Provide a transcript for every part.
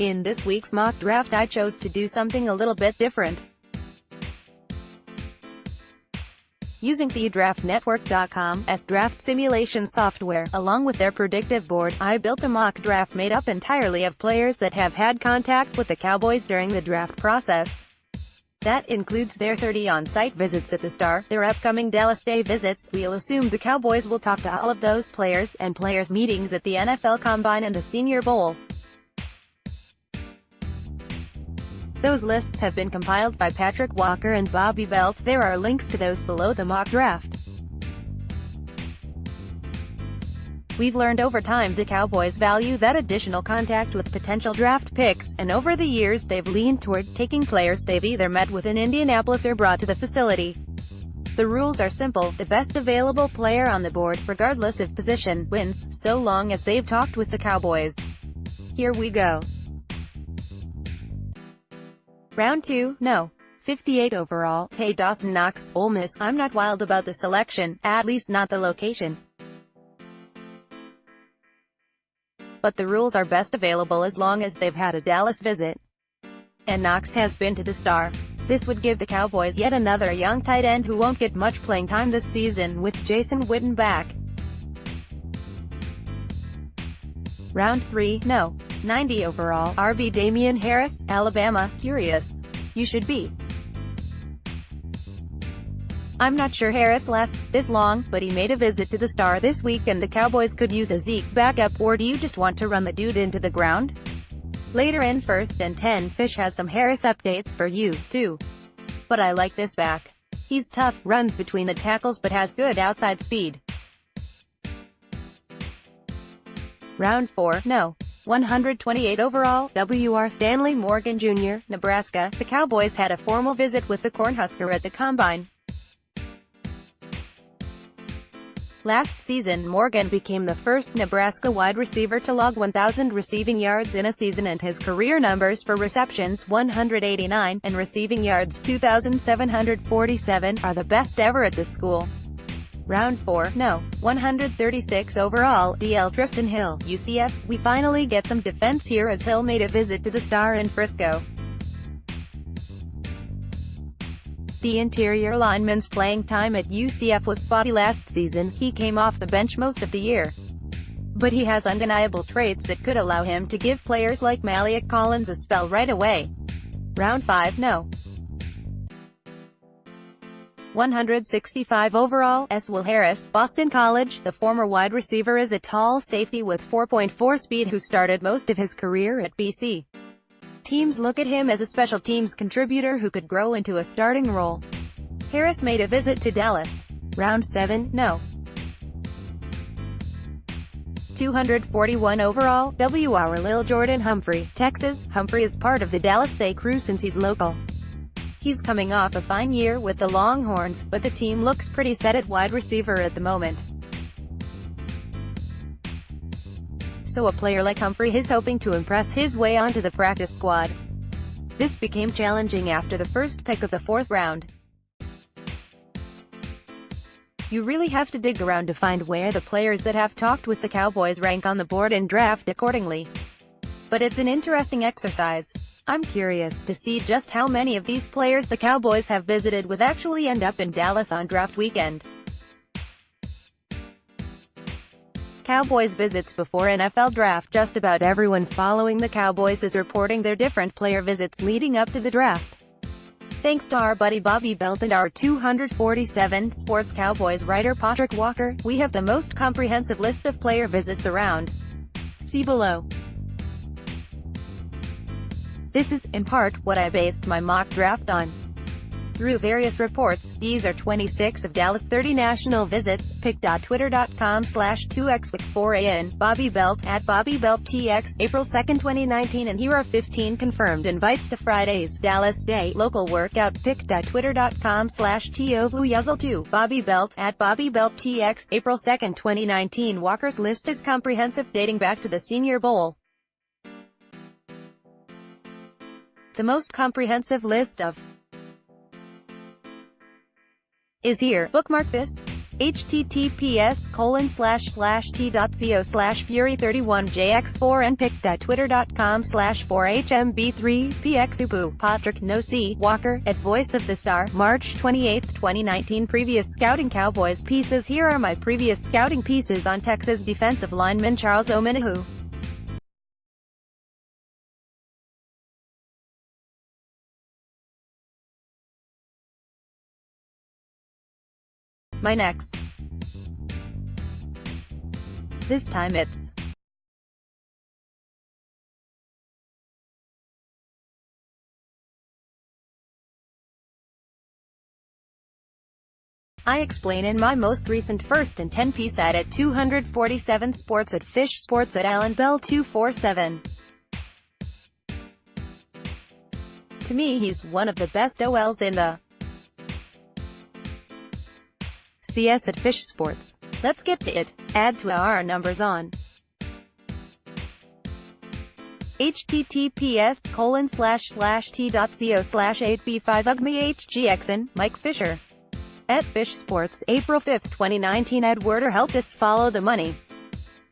In this week's mock draft I chose to do something a little bit different. Using the draftnetwork.com's draft simulation software, along with their predictive board, I built a mock draft made up entirely of players that have had contact with the Cowboys during the draft process. That includes their 30 on-site visits at the Star, their upcoming Dallas Day visits. We'll assume the Cowboys will talk to all of those players, and players' meetings at the NFL Combine and the Senior Bowl. Those lists have been compiled by Patrick Walker and Bobby Belt. There are links to those below the mock draft. We've learned over time the Cowboys value that additional contact with potential draft picks, and over the years they've leaned toward taking players they've either met with in Indianapolis or brought to the facility. The rules are simple: the best available player on the board, regardless of position, wins, so long as they've talked with the Cowboys. Here we go. Round 2, no. 58 overall, Tay Dawson Knox, Ole Miss. I'm not wild about the selection, at least not the location. But the rules are best available as long as they've had a Dallas visit. And Knox has been to the Star. This would give the Cowboys yet another young tight end who won't get much playing time this season, with Jason Witten back. Round 3, no. 90 overall, RB Damian Harris, Alabama. Curious. You should be. I'm not sure Harris lasts this long, but he made a visit to the Star this week and the Cowboys could use a Zeke backup. Or do you just want to run the dude into the ground? Later in First and 10, Fish has some Harris updates for you, too. But I like this back. He's tough, runs between the tackles but has good outside speed. Round 4, no. 128 overall, W.R. Stanley Morgan Jr., Nebraska. The Cowboys had a formal visit with the Cornhusker at the Combine. Last season, Morgan became the first Nebraska wide receiver to log 1,000 receiving yards in a season, and his career numbers for receptions, 189, and receiving yards, 2,747, are the best ever at this school. Round 4, no. 136 overall, DL Tristan Hill, UCF. We finally get some defense here as Hill made a visit to the Star in Frisco. The interior lineman's playing time at UCF was spotty last season. He came off the bench most of the year. But he has undeniable traits that could allow him to give players like Maliek Collins a spell right away. Round 5, no. 165 overall, Will Harris, Boston College. The former wide receiver is a tall safety with 4.4 speed who started most of his career at BC. Teams look at him as a special teams contributor who could grow into a starting role. Harris made a visit to Dallas. Round 7, no. 241 overall, W.R. Lil Jordan Humphrey, Texas. Humphrey is part of the Dallas Day crew since he's local. He's coming off a fine year with the Longhorns, but the team looks pretty set at wide receiver at the moment. So a player like Humphrey is hoping to impress his way onto the practice squad. This became challenging after the first pick of the 4th round. You really have to dig around to find where the players that have talked with the Cowboys rank on the board and draft accordingly. But it's an interesting exercise. I'm curious to see just how many of these players the Cowboys have visited with actually end up in Dallas on draft weekend. Cowboys visits before NFL draft. Just about everyone following the Cowboys is reporting their different player visits leading up to the draft. Thanks to our buddy Bobby Belt and our 247 Sports Cowboys writer Patrick Walker, we have the most comprehensive list of player visits around. See below. This is, in part, what I based my mock draft on. Through various reports, these are 26 of Dallas' 30 national visits. Pic.twitter.com/2x4an, Bobby Belt, at BobbyBeltTX, April 2, 2019, and here are 15 confirmed invites to Friday's Dallas Day local workout. Pic.twitter.com/TOVUYuzzle2, Bobby Belt, at BobbyBeltTX, April 2, 2019. Walker's list is comprehensive, dating back to the Senior Bowl. The most comprehensive list of is here. Bookmark this. https://t.co/fury31jx4 and pic.twitter.com/4hmb3pxupu. Patrick No C. Walker, at Voice of the Star, March 28, 2019. Previous scouting Cowboys pieces. Here are my previous scouting pieces on Texas defensive lineman Charles Omenihu. My next. This time it's I explain in my most recent first and 10 piece at 247 Sports at Fish Sports at Alan Bell 247. To me, he's one of the best OLs in the CS at Fish Sports. Let's get to it. Add to our numbers on https://t.co/8b5ugmehgxn. Mike Fisher. At Fish Sports, April 5, 2019. Edwarder helped us follow the money.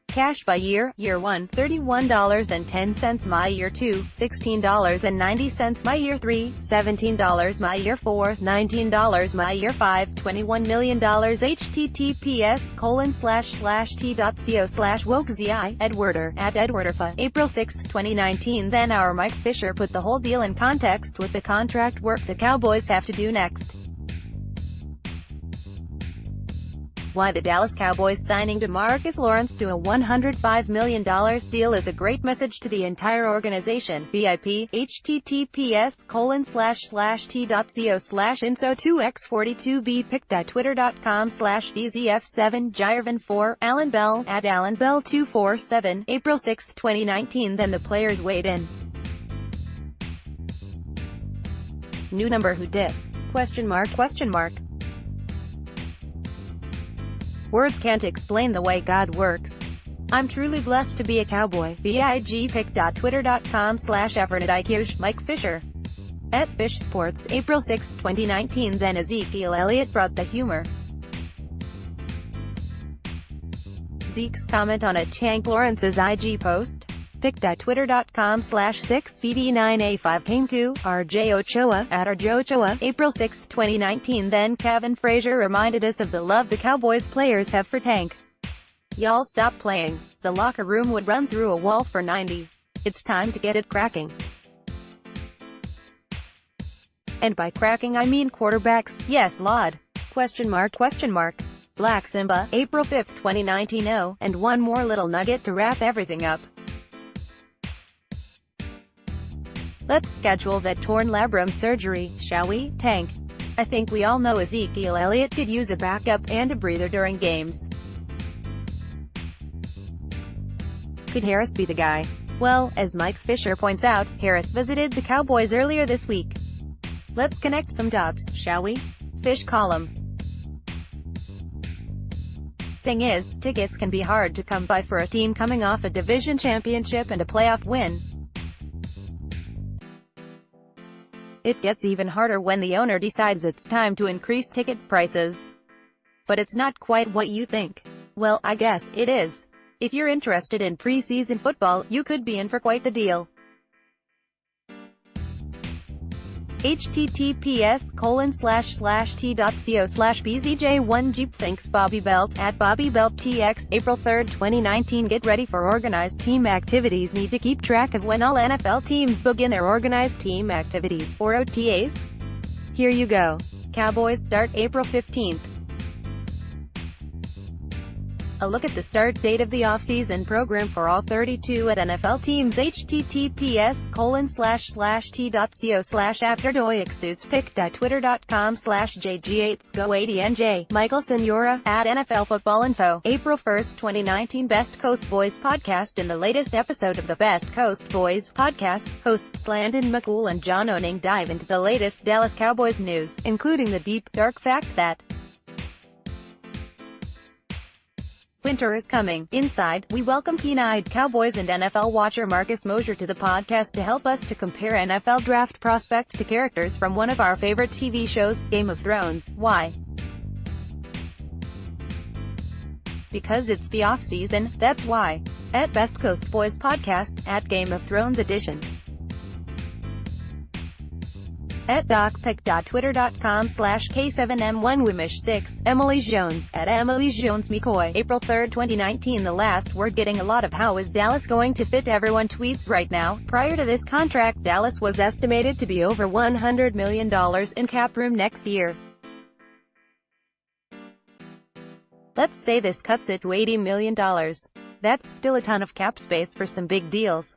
Cash by year: Year 1, $31.10. My Year 2, $16.90. My Year 3, $17. My Year 4, $19. My Year 5, $21 million. https://t.co/wokezi. Edwarder. At Edwarderfa. April 6, 2019. Then our Mike Fisher put the whole deal in context with the contract work the Cowboys have to do next. Why the Dallas Cowboys signing DeMarcus Lawrence to a $105 million deal is a great message to the entire organization. VIP, https://t.co/inso2x42b pic.twitter.com/dzf7 Jirvan4. Alan Bell. At Alan Bell 247. April 6, 2019. Then the players weighed in. New number. Who dis? Question mark. Words can't explain the way God works. I'm truly blessed to be a Cowboy. VIG pic.twitter.com/evernetikiush. Mike Fisher. At Fish Sports, April 6, 2019. Then Ezekiel Elliott brought the humor. Zeke's comment on a Tank Lawrence's IG post. pic.twitter.com/6vd9a5 Kenku. RJ Ochoa. At RJ Ochoa. April 6, 2019. Then Kevin Frazier reminded us of the love the Cowboys players have for Tank. Y'all stop playing. The locker room would run through a wall for 90. It's time to get it cracking. And by cracking I mean quarterbacks. Yes, Lord. Question mark. Black Simba. April 5, 2019. Oh, and one more little nugget to wrap everything up. Let's schedule that torn labrum surgery, shall we? Tank. I think we all know Ezekiel Elliott could use a backup and a breather during games. Could Harris be the guy? Well, as Mike Fisher points out, Harris visited the Cowboys earlier this week. Let's connect some dots, shall we? Fish column. Thing is, tickets can be hard to come by for a team coming off a division championship and a playoff win. It gets even harder when the owner decides it's time to increase ticket prices. But it's not quite what you think. Well, I guess it is. If you're interested in preseason football, you could be in for quite the deal. https://t.co/bzj1 Jeep thinks Bobby Belt. At Bobby Belt TX. April 3, 2019. Get ready for organized team activities. Need to keep track of when all NFL teams begin their organized team activities, or OTAs? Here you go. Cowboys start April 15th. A look at the start date of the off-season program for all 32 at NFL teams. https://t.co/afterdoyxsuits pic.twitter.com/jg8sco80nj. Michael Senora. At NFL Football Info. April 1, 2019. Best Coast Boys podcast. In the latest episode of the Best Coast Boys podcast, hosts Landon McCool and John Oning dive into the latest Dallas Cowboys news, including the deep, dark fact that winter is coming. Inside, we welcome keen-eyed Cowboys and NFL watcher Marcus Mosher to the podcast to help us to compare NFL draft prospects to characters from one of our favorite TV shows, Game of Thrones. Why? Because it's the off-season, that's why. At Best Coast Boys Podcast, at Game of Thrones Edition. At docpic.twitter.com/K7M1Wimish6, Emily Jones, at Emily Jones McCoy, April 3, 2019. The last word getting a lot of how is Dallas going to fit everyone tweets right now. Prior to this contract, Dallas was estimated to be over $100 million in cap room next year. Let's say this cuts it to $80 million. That's still a ton of cap space for some big deals.